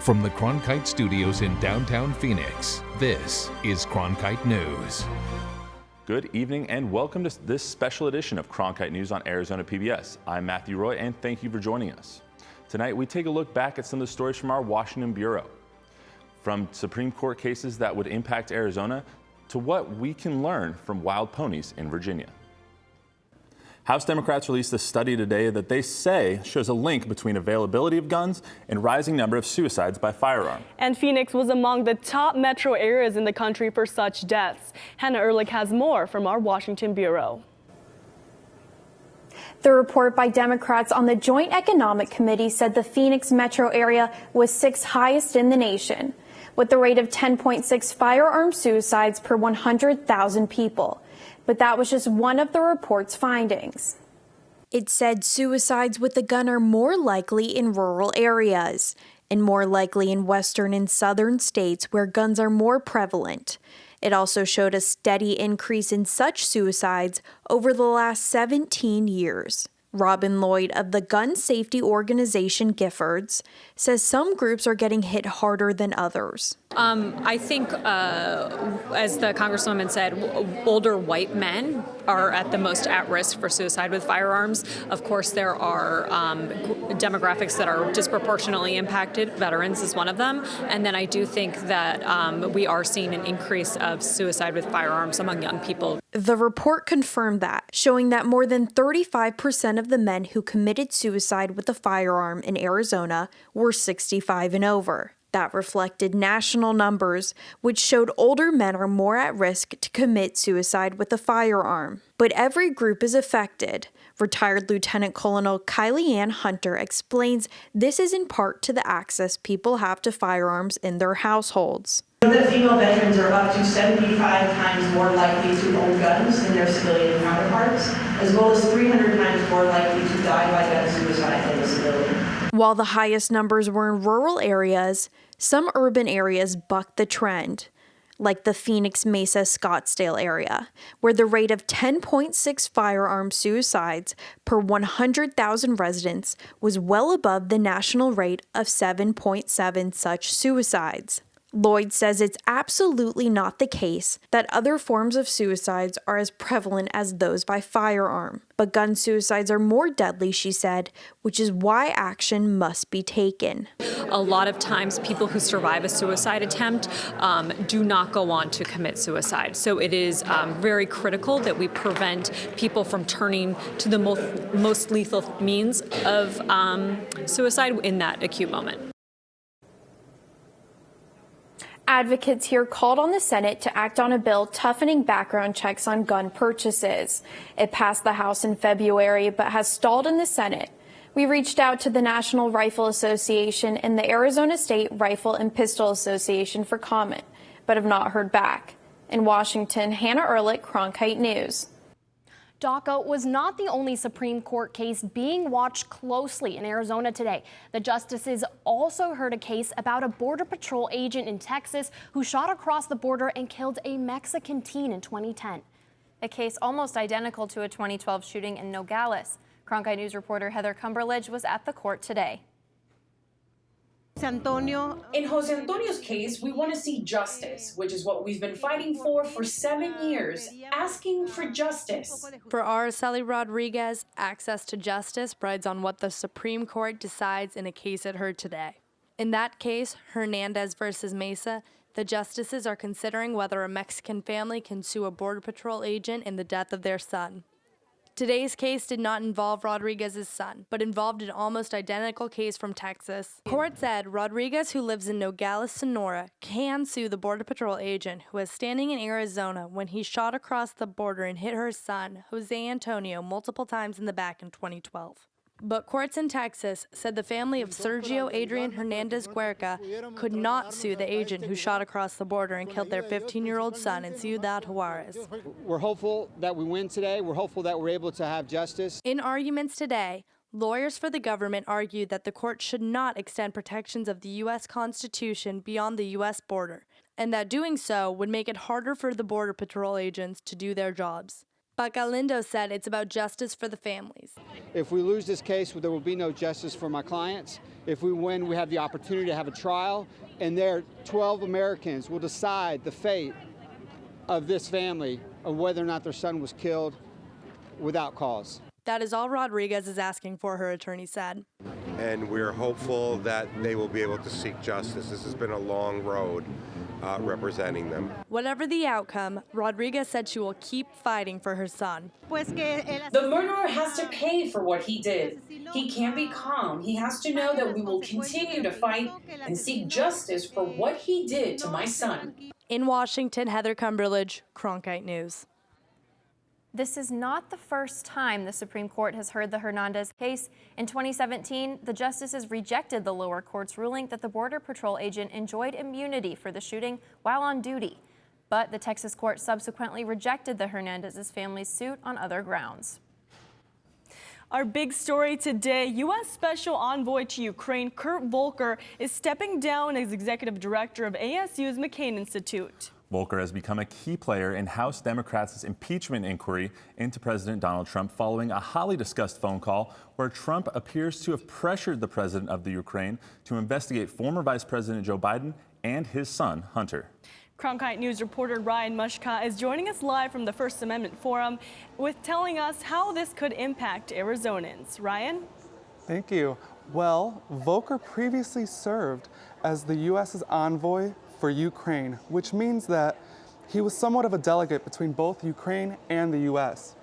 From the Cronkite studios in downtown Phoenix, this is Cronkite News. Good evening and welcome to this special edition of Cronkite News on Arizona PBS. I'm Matthew Roy and thank you for joining us. Tonight we take a look back at some of the stories from our Washington Bureau. From Supreme Court cases that would impact Arizona to what we can learn from wild ponies in Virginia. House Democrats released a study today that they say shows a link between availability of guns and rising number of suicides by firearm. And Phoenix was among the top metro areas in the country for such deaths. Hannah Ehrlich has more from our Washington Bureau. The report by Democrats on the Joint Economic Committee said the Phoenix metro area was sixth highest in the nation, with the rate of 10.6 firearm suicides per 100,000 people. But that was just one of the report's findings. It said suicides with a gun are more likely in rural areas and more likely in western and southern states where guns are more prevalent. It also showed a steady increase in such suicides over the last 17 years. Robin Lloyd of the gun safety organization Giffords says some groups are getting hit harder than others. I think, as the Congresswoman said, older white men are at the most at risk for suicide with firearms. Of course, there are demographics that are disproportionately impacted. Veterans is one of them. And then I do think that we are seeing an increase of suicide with firearms among young people. The report confirmed that, showing that more than 35% of the men who committed suicide with a firearm in Arizona were 65 and over. That reflected national numbers, which showed older men are more at risk to commit suicide with a firearm. But every group is affected. Retired Lieutenant Colonel Kylie Ann Hunter explains this is in part to the access people have to firearms in their households. That female veterans are up to 75 times more likely to own guns than their civilian counterparts, as well as 300 times more likely to die by gun suicide than a civilian. While the highest numbers were in rural areas, some urban areas bucked the trend, like the Phoenix Mesa Scottsdale area, where the rate of 10.6 firearm suicides per 100,000 residents was well above the national rate of 7.7 such suicides. Lloyd says it's absolutely not the case that other forms of suicides are as prevalent as those by firearm. But gun suicides are more deadly, she said, which is why action must be taken. A lot of times people who survive a suicide attempt do not go on to commit suicide. So it is very critical that we prevent people from turning to the most lethal means of suicide in that acute moment. Advocates here called on the Senate to act on a bill toughening background checks on gun purchases. It passed the House in February, but has stalled in the Senate. We reached out to the National Rifle Association and the Arizona State Rifle and Pistol Association for comment, but have not heard back. In Washington, Hannah Ehrlich, Cronkite News. DACA was not the only Supreme Court case being watched closely in Arizona today. The justices also heard a case about a Border Patrol agent in Texas who shot across the border and killed a Mexican teen in 2010. A case almost identical to a 2012 shooting in Nogales. Cronkite News reporter Heather Cumberledge was at the court today. In Jose Antonio's case, we want to see justice, which is what we've been fighting for 7 years, asking for justice. For Araceli Rodriguez, access to justice rides on what the Supreme Court decides in a case it heard today. In that case, Hernandez versus Mesa, the justices are considering whether a Mexican family can sue a Border Patrol agent in the death of their son. Today's case did not involve Rodriguez's son, but involved an almost identical case from Texas. Court said Rodriguez, who lives in Nogales, Sonora, can sue the Border Patrol agent who was standing in Arizona when he shot across the border and hit her son, Jose Antonio, multiple times in the back in 2012. But courts in Texas said the family of Sergio Adrian Hernandez Guerca could not sue the agent who shot across the border and killed their 15-year-old son in Ciudad Juarez. We're hopeful that we win today. We're hopeful that we're able to have justice. In arguments today, lawyers for the government argued that the court should not extend protections of the U.S. Constitution beyond the U.S. border, and that doing so would make it harder for the Border Patrol agents to do their jobs. But Galindo said it's about justice for the families. If we lose this case, there will be no justice for my clients. If we win, we have the opportunity to have a trial, and there 12 Americans will decide the fate of this family, of whether or not their son was killed without cause. That is all Rodriguez is asking for, her attorney said. And we're hopeful that they will be able to seek justice. This has been a long road representing them. Whatever the outcome, Rodriguez said she will keep fighting for her son. The murderer has to pay for what he did. He can't be calm. He has to know that we will continue to fight and seek justice for what he did to my son. In Washington, Heather Cumberledge, Cronkite News. This is not the first time the Supreme Court has heard the Hernandez case. In 2017, the justices rejected the lower court's ruling that the Border Patrol agent enjoyed immunity for the shooting while on duty. But the Texas court subsequently rejected the Hernandez's family's suit on other grounds. Our big story today, U.S. Special Envoy to Ukraine Kurt Volker is stepping down as executive director of ASU's McCain Institute. Volker has become a key player in House Democrats' impeachment inquiry into President Donald Trump following a hotly discussed phone call where Trump appears to have pressured the president of the Ukraine to investigate former Vice President Joe Biden and his son, Hunter. Cronkite News reporter Ryan Mushka is joining us live from the First Amendment Forum with telling us how this could impact Arizonans. Ryan? Thank you. Well, Volker previously served as the U.S.'s envoy for Ukraine, which means that he was somewhat of a delegate between both Ukraine and the U.S.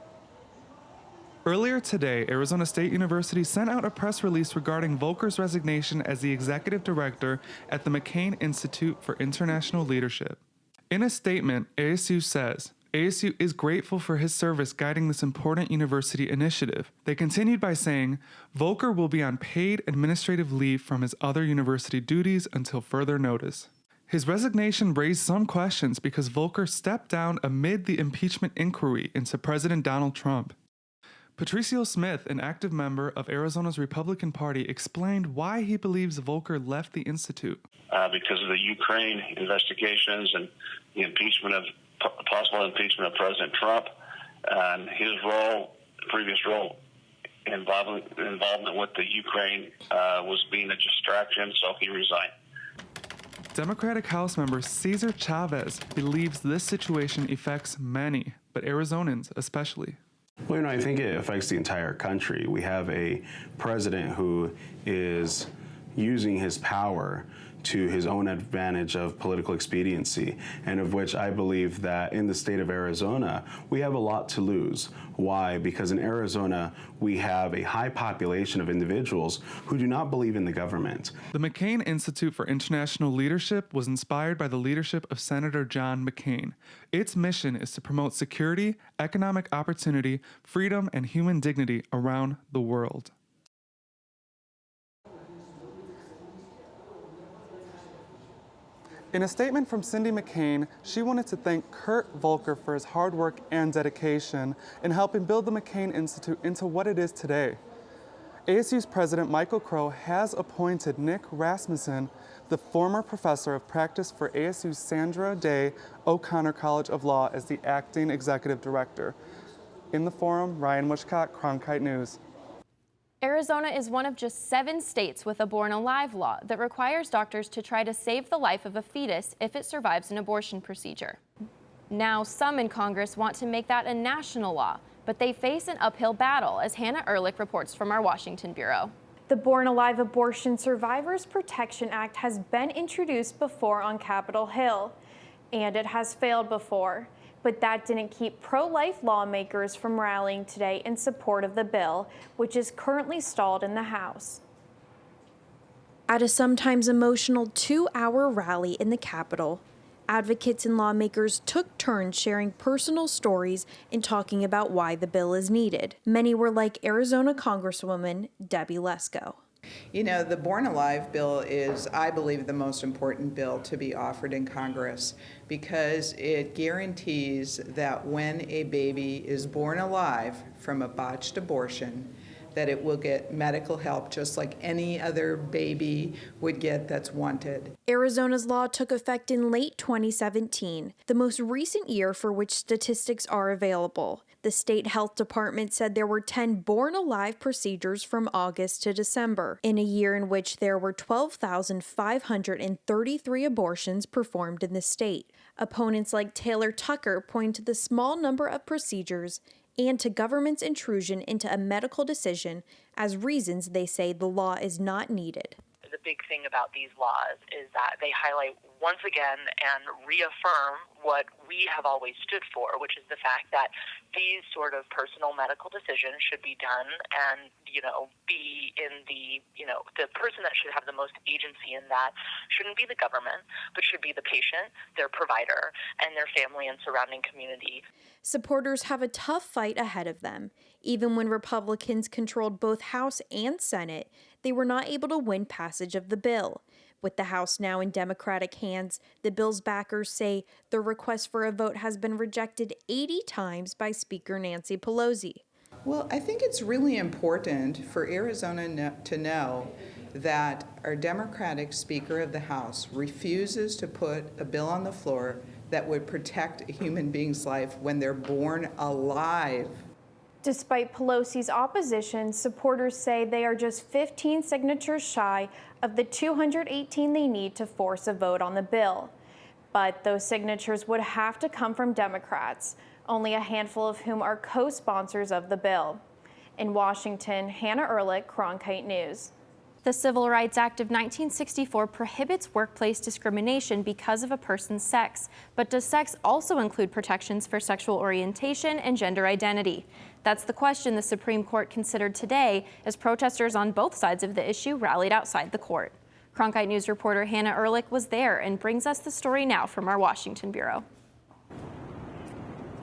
Earlier today, Arizona State University sent out a press release regarding Volker's resignation as the executive director at the McCain Institute for International Leadership. In a statement, ASU says, ASU is grateful for his service guiding this important university initiative. They continued by saying, Volker will be on paid administrative leave from his other university duties until further notice. His resignation raised some questions because Volker stepped down amid the impeachment inquiry into President Donald Trump. Patricio Smith, an active member of Arizona's Republican Party, explained why he believes Volker left the institute. Because of the Ukraine investigations and the possible impeachment of President Trump, and his previous role, involvement with the Ukraine was being a distraction, so he resigned. Democratic House member Cesar Chavez believes this situation affects many, but Arizonans especially. Well, I think it affects the entire country. We have a president who is using his power to his own advantage of political expediency, and of which I believe that in the state of Arizona, we have a lot to lose. Why? Because in Arizona, we have a high population of individuals who do not believe in the government. The McCain Institute for International Leadership was inspired by the leadership of Senator John McCain. Its mission is to promote security, economic opportunity, freedom, and human dignity around the world. In a statement from Cindy McCain, she wanted to thank Kurt Volker for his hard work and dedication in helping build the McCain Institute into what it is today. ASU's president, Michael Crow, has appointed Nick Rasmussen, the former professor of practice for ASU's Sandra Day O'Connor College of Law, as the acting executive director. In the forum, Ryan Mushcott, Cronkite News. Arizona is one of just 7 states with a Born Alive law that requires doctors to try to save the life of a fetus if it survives an abortion procedure. Now, some in Congress want to make that a national law, but they face an uphill battle, as Hannah Ehrlich reports from our Washington bureau. The Born Alive Abortion Survivors Protection Act has been introduced before on Capitol Hill, and it has failed before. But that didn't keep pro-life lawmakers from rallying today in support of the bill, which is currently stalled in the House. At a sometimes emotional 2-hour rally in the Capitol, advocates and lawmakers took turns sharing personal stories and talking about why the bill is needed. Many were like Arizona Congresswoman Debbie Lesko. You know, the Born Alive bill is, I believe, the most important bill to be offered in Congress because it guarantees that when a baby is born alive from a botched abortion, that it will get medical help just like any other baby would get that's wanted. Arizona's law took effect in late 2017, the most recent year for which statistics are available. The state health department said there were 10 born-alive procedures from August to December, in a year in which there were 12,533 abortions performed in the state. Opponents like Taylor Tucker point to the small number of procedures and to government's intrusion into a medical decision as reasons they say the law is not needed. The big thing about these laws is that they highlight once again and reaffirm what we have always stood for, which is the fact that these sort of personal medical decisions should be done and, be in the person that should have the most agency in that shouldn't be the government, but should be the patient, their provider, and their family and surrounding community. Supporters have a tough fight ahead of them. Even when Republicans controlled both House and Senate, they were not able to win passage of the bill. With the House now in Democratic hands, the bill's backers say the request for a vote has been rejected 80 times by Speaker Nancy Pelosi. Well, I think it's really important for Arizona to know that our Democratic Speaker of the House refuses to put a bill on the floor that would protect a human being's life when they're born alive. Despite Pelosi's opposition, supporters say they are just 15 signatures shy of the 218 they need to force a vote on the bill. But those signatures would have to come from Democrats, only a handful of whom are co-sponsors of the bill. In Washington, Hannah Ehrlich, Cronkite News. The Civil Rights Act of 1964 prohibits workplace discrimination because of a person's sex. But does sex also include protections for sexual orientation and gender identity? That's the question the Supreme Court considered today as protesters on both sides of the issue rallied outside the court. Cronkite News reporter Hannah Ehrlich was there and brings us the story now from our Washington bureau.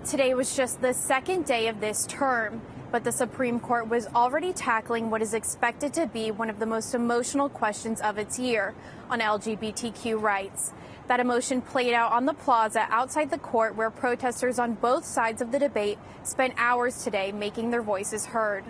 Today was just the second day of this term, but the Supreme Court was already tackling what is expected to be one of the most emotional questions of its year on LGBTQ rights. That emotion played out on the plaza outside the court, where protesters on both sides of the debate spent hours today making their voices heard.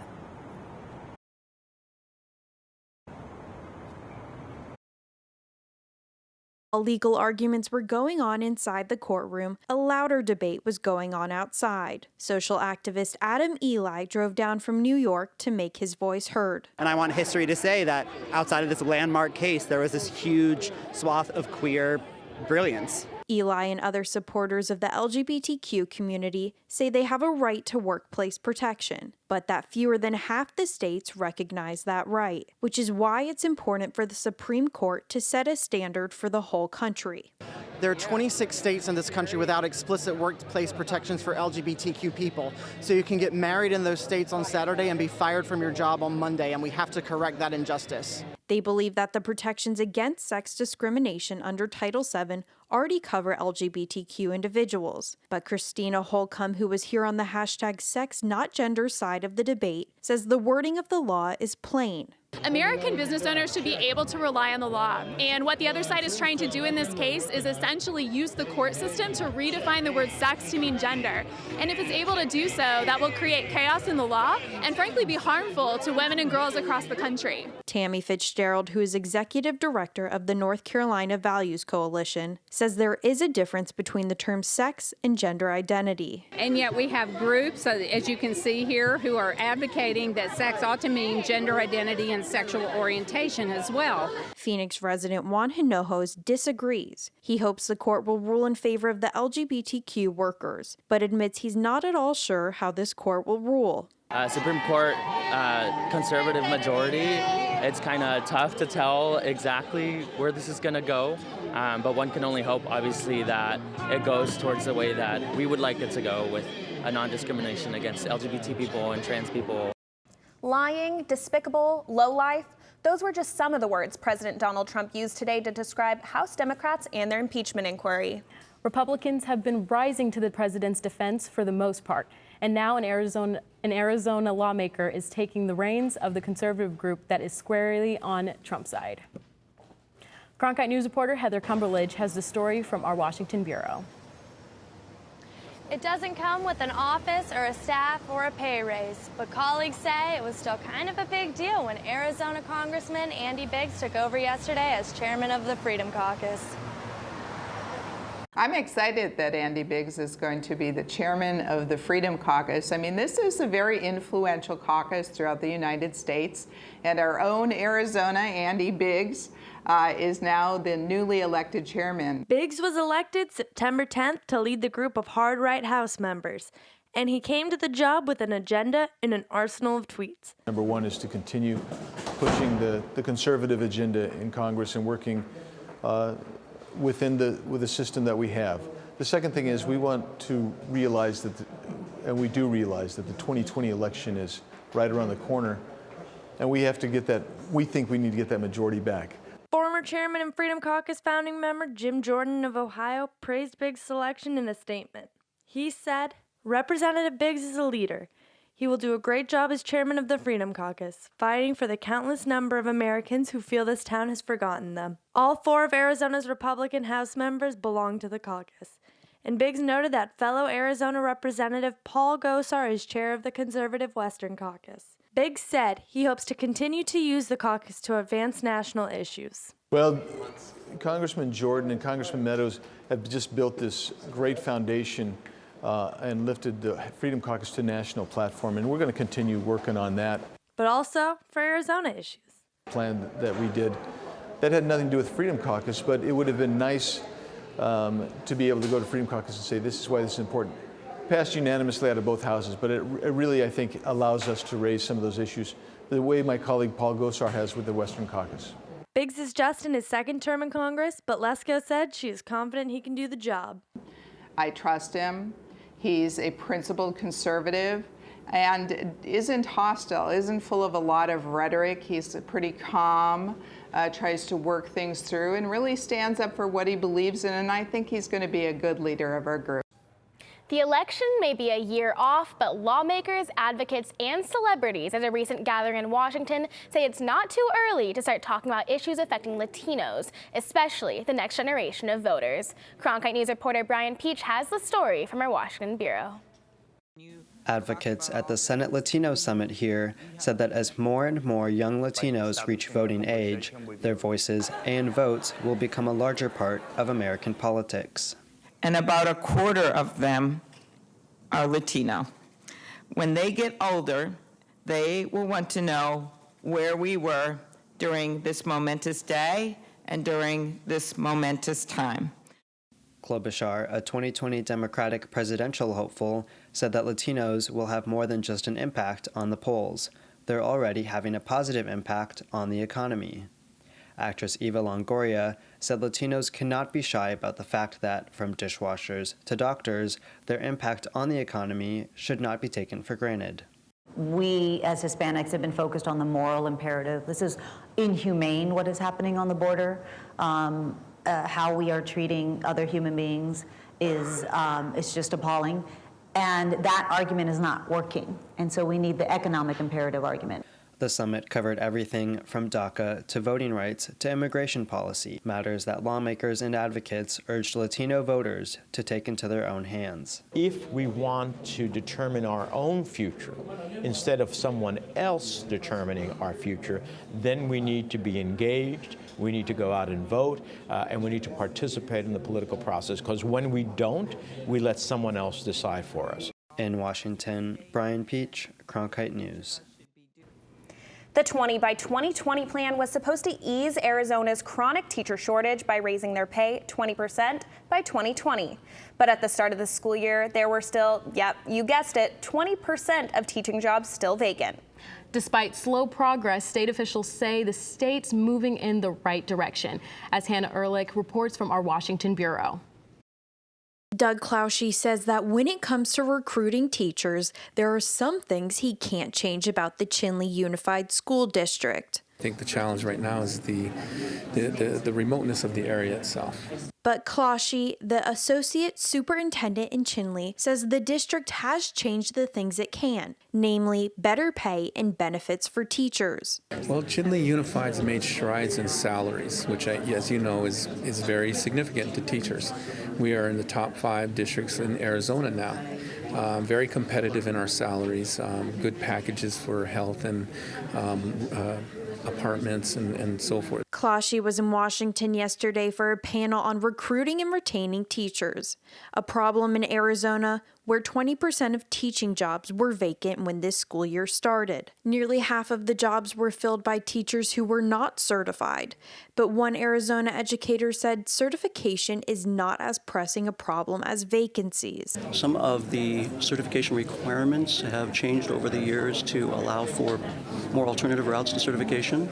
While legal arguments were going on inside the courtroom, a louder debate was going on outside. Social activist Adam Eli drove down from New York to make his voice heard. And I want history to say that outside of this landmark case, there was this huge swath of queer brilliance. Eli and other supporters of the LGBTQ community say they have a right to workplace protection, but that fewer than half the states recognize that right, which is why it's important for the Supreme Court to set a standard for the whole country. There are 26 states in this country without explicit workplace protections for LGBTQ people. So you can get married in those states on Saturday and be fired from your job on Monday, and we have to correct that injustice. They believe that the protections against sex discrimination under Title VII already cover LGBTQ individuals. But Christina Holcomb, who was here on the #SexNotGender side of the debate, says the wording of the law is plain. American business owners should be able to rely on the law. And what the other side is trying to do in this case is essentially use the court system to redefine the word sex to mean gender. And if it's able to do so, that will create chaos in the law and frankly be harmful to women and girls across the country. Tammy Fitzgerald, who is executive director of the North Carolina Values Coalition, says there is a difference between the terms sex and gender identity. And yet we have groups, as you can see here, who are advocating that sex ought to mean gender identity and sexual orientation as well. Phoenix resident Juan Hinojos disagrees. He hopes the court will rule in favor of the LGBTQ workers, but admits he's not at all sure how this court will rule. Supreme Court conservative majority, it's kind of tough to tell exactly where this is going to go, but one can only hope, obviously, that it goes towards the way that we would like it to go, with a non-discrimination against LGBT people and trans people. Lying, despicable, lowlife, those were just some of the words President Donald Trump used today to describe House Democrats and their impeachment inquiry. Republicans have been rising to the president's defense for the most part, and now an Arizona lawmaker is taking the reins of the conservative group that is squarely on Trump's side. Cronkite News reporter Heather Cumberledge has the story from our Washington bureau. It doesn't come with an office or a staff or a pay raise, but colleagues say it was still kind of a big deal when Arizona Congressman Andy Biggs took over yesterday as chairman of the Freedom Caucus. I'm excited that Andy Biggs is going to be the chairman of the Freedom Caucus. I mean, this is a very influential caucus throughout the United States, and our own Arizona, Andy Biggs, is now the newly elected chairman. Biggs was elected September 10th to lead the group of hard right House members, and he came to the job with an agenda and an arsenal of tweets. Number one is to continue pushing the conservative agenda in Congress and working with the system that we have. The second thing is we want to realize that, and we do realize that the 2020 election is right around the corner, and we have to get that, we think we need to get that majority back. Former chairman and Freedom Caucus founding member Jim Jordan of Ohio praised Biggs' selection in a statement. He said, "Representative Biggs is a leader. He will do a great job as chairman of the Freedom Caucus, fighting for the countless number of Americans who feel this town has forgotten them." All 4 of Arizona's Republican House members belong to the caucus, and Biggs noted that fellow Arizona Representative Paul Gosar is chair of the conservative Western Caucus. Biggs said he hopes to continue to use the caucus to advance national issues. Well, Congressman Jordan and Congressman Meadows have just built this great foundation and lifted the Freedom Caucus to a national platform, and we're going to continue working on that. But also for Arizona issues. Plan that we did that had nothing to do with Freedom Caucus, but it would have been nice to be able to go to Freedom Caucus and say, this is why this is important. Passed unanimously out of both houses, but it really, I think, allows us to raise some of those issues the way my colleague Paul Gosar has with the Western Caucus. Biggs is just in his 2nd term in Congress, but Lesko said she is confident he can do the job. I trust him. He's a principled conservative and isn't hostile, isn't full of a lot of rhetoric. He's pretty calm, tries to work things through, and really stands up for what he believes in, and I think he's going to be a good leader of our group. The election may be a year off, but lawmakers, advocates, and celebrities at a recent gathering in Washington say it's not too early to start talking about issues affecting Latinos, especially the next generation of voters. Cronkite News reporter Brian Peach has the story from our Washington bureau. Advocates at the Senate Latino Summit here said that as more and more young Latinos reach voting age, their voices and votes will become a larger part of American politics. And about a quarter of them are Latino. When they get older, they will want to know where we were during this momentous day and during this momentous time. Klobuchar, a 2020 Democratic presidential hopeful, said that Latinos will have more than just an impact on the polls. They're already having a positive impact on the economy. Actress Eva Longoria said Latinos cannot be shy about the fact that, from dishwashers to doctors, their impact on the economy should not be taken for granted. We, as Hispanics, have been focused on the moral imperative. This is inhumane, what is happening on the border. How we are treating other human beings is just appalling. And that argument is not working. And so we need the economic imperative argument. The summit covered everything from DACA to voting rights to immigration policy, matters that lawmakers and advocates urged Latino voters to take into their own hands. If we want to determine our own future instead of someone else determining our future, then we need to be engaged, we need to go out and vote, and we need to participate in the political process, because when we don't, we let someone else decide for us. In Washington, Brian Peach, Cronkite News. The 20 by 2020 plan was supposed to ease Arizona's chronic teacher shortage by raising their pay 20% by 2020. But at the start of the school year, there were still, yep, you guessed it, 20% of teaching jobs still vacant. Despite slow progress, state officials say the state's moving in the right direction, as Hannah Ehrlich reports from our Washington bureau. Doug Cloushey says that when it comes to recruiting teachers, there are some things he can't change about the Chinle Unified School District. I think the challenge right now is the remoteness of the area itself. But Closhie, the associate superintendent in Chinle, says the district has changed the things it can, namely better pay and benefits for teachers. Well, Chinle Unified has made strides in salaries, which, as you know, is very significant to teachers. We are in the top 5 districts in Arizona now. Very competitive in our salaries, good packages for health and apartments and so forth. Closhie was in Washington yesterday for a panel on recruiting and retaining teachers, a problem in Arizona where 20% of teaching jobs were vacant when this school year started. Nearly half of the jobs were filled by teachers who were not certified, but one Arizona educator said certification is not as pressing a problem as vacancies. Some of the certification requirements have changed over the years to allow for more alternative routes to certification.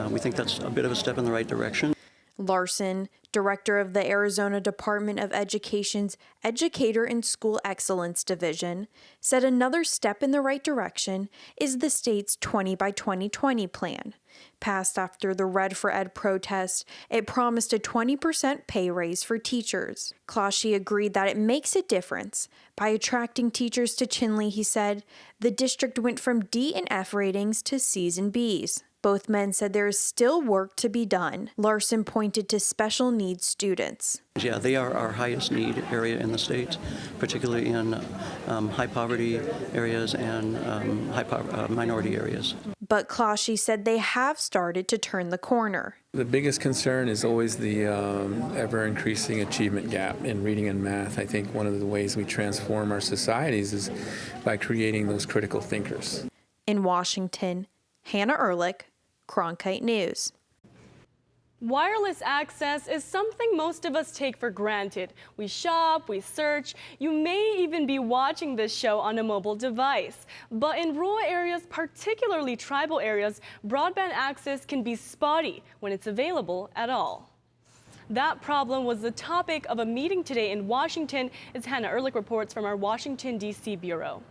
We think that's a bit of a step in the right direction. Larson, director of the Arizona Department of Education's Educator and School Excellence Division, said another step in the right direction is the state's 20 by 2020 plan. Passed after the Red for Ed protest, it promised a 20% pay raise for teachers. Closhie agreed that it makes a difference. By attracting teachers to Chinle, he said, the district went from D and F ratings to C's and B's. Both men said there is still work to be done. Larson pointed to special needs students. Yeah, they are our highest need area in the state, particularly in high poverty areas and minority areas. But Closhie said they have started to turn the corner. The biggest concern is always the ever-increasing achievement gap in reading and math. I think one of the ways we transform our societies is by creating those critical thinkers. In Washington, Hannah Ehrlich, Cronkite News. Wireless access is something most of us take for granted. We shop, we search, you may even be watching this show on a mobile device. But in rural areas, particularly tribal areas, broadband access can be spotty when it's available at all. That problem was the topic of a meeting today in Washington, as Hannah Ehrlich reports from our Washington, D.C. bureau.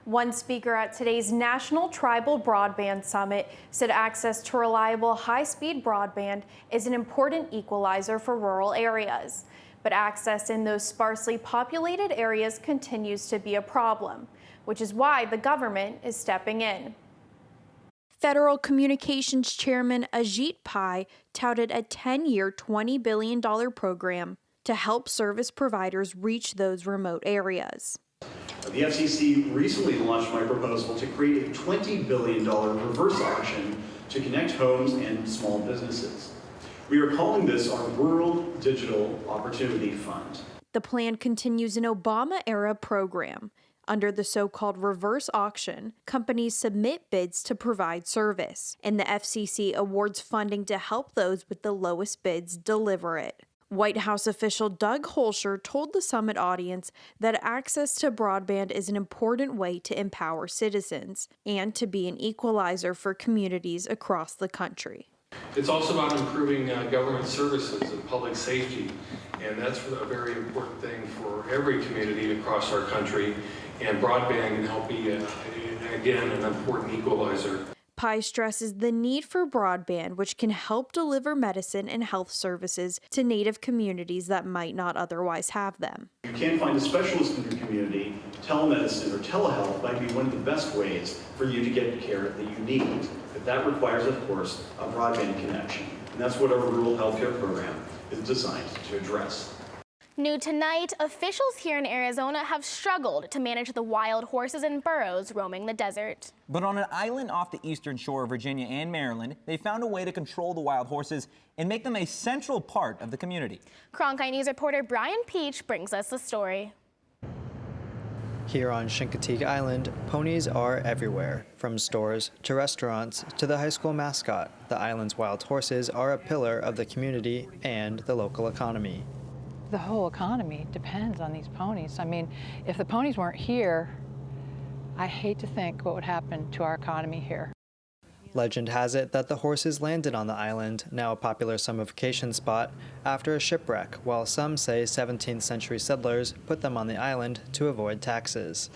One speaker at today's National Tribal Broadband Summit said access to reliable, high-speed broadband is an important equalizer for rural areas. But access in those sparsely populated areas continues to be a problem, which is why the government is stepping in. Federal Communications Chairman Ajit Pai touted a 10-year, $20 billion program to help service providers reach those remote areas. The FCC recently launched my proposal to create a $20 billion reverse auction to connect homes and small businesses. We are calling this our Rural Digital Opportunity Fund. The plan continues an Obama-era program. Under the so-called reverse auction, companies submit bids to provide service, and the FCC awards funding to help those with the lowest bids deliver it. White House official Doug Holscher told the summit audience that access to broadband is an important way to empower citizens and to be an equalizer for communities across the country. It's also about improving government services and public safety, and that's a very important thing for every community across our country, and broadband can help be, again, an important equalizer. Pai stresses the need for broadband, which can help deliver medicine and health services to Native communities that might not otherwise have them. You can't find a specialist in your community. Telemedicine or telehealth might be one of the best ways for you to get the care that you need. But that requires, of course, a broadband connection. And that's what our rural healthcare program is designed to address. New tonight, officials here in Arizona have struggled to manage the wild horses and burros roaming the desert. But on an island off the eastern shore of Virginia and Maryland, they found a way to control the wild horses and make them a central part of the community. Cronkite News reporter Brian Peach brings us the story. Here on Chincoteague Island, ponies are everywhere. From stores to restaurants to the high school mascot, the island's wild horses are a pillar of the community and the local economy. The whole economy depends on these ponies. I mean, if the ponies weren't here, I hate to think what would happen to our economy here. Legend has it that the horses landed on the island, now a popular summer vacation spot, after a shipwreck, while some say 17th century settlers put them on the island to avoid taxes.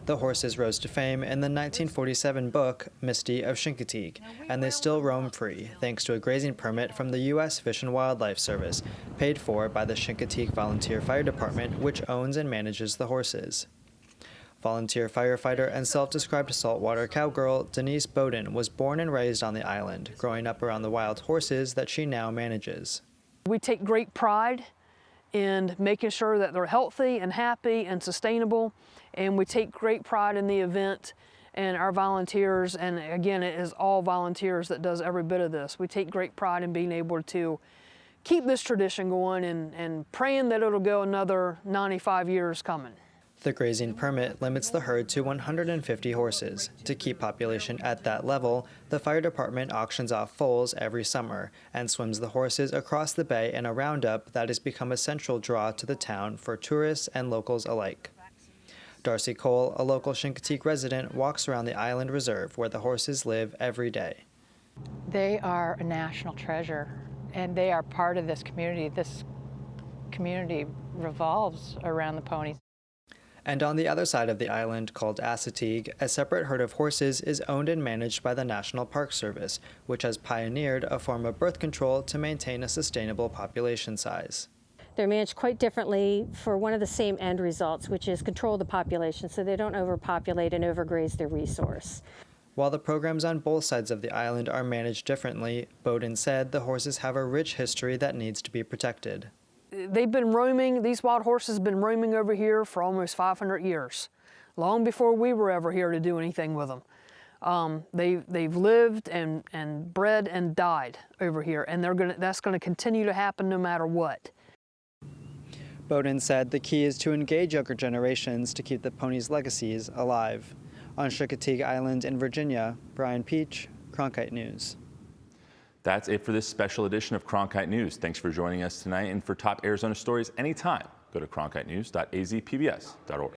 The horses rose to fame in the 1947 book Misty of Chincoteague, and they still roam free thanks to a grazing permit from the U.S. Fish and Wildlife Service, paid for by the Chincoteague Volunteer Fire Department, which owns and manages the horses. Volunteer firefighter and self-described saltwater cowgirl Denise Bowden was born and raised on the island, growing up around the wild horses that she now manages. We take great pride in making sure that they're healthy and happy and sustainable, and we take great pride in the event and our volunteers, and again, it is all volunteers that does every bit of this. We take great pride in being able to keep this tradition going and praying that it'll go another 95 years coming. The grazing permit limits the herd to 150 horses. To keep population at that level, the fire department auctions off foals every summer and swims the horses across the bay in a roundup that has become a central draw to the town for tourists and locals alike. Darcy Cole, a local Chincoteague resident, walks around the island reserve where the horses live every day. They are a national treasure, and they are part of this community. This community revolves around the ponies. And on the other side of the island, called Chincoteague, a separate herd of horses is owned and managed by the National Park Service, which has pioneered a form of birth control to maintain a sustainable population size. They're managed quite differently for one of the same end results, which is control the population so they don't overpopulate and overgraze their resource. While the programs on both sides of the island are managed differently, Bowden said the horses have a rich history that needs to be protected. They've been roaming, these wild horses have been roaming over here for almost 500 years, long before we were ever here to do anything with them. They've lived and bred and died over here, and that's going to continue to happen no matter what. Bowden said the key is to engage younger generations to keep the ponies' legacies alive. On Chincoteague Island in Virginia, Brian Peach, Cronkite News. That's it for this special edition of Cronkite News. Thanks for joining us tonight, and for top Arizona stories anytime, go to cronkitenews.azpbs.org.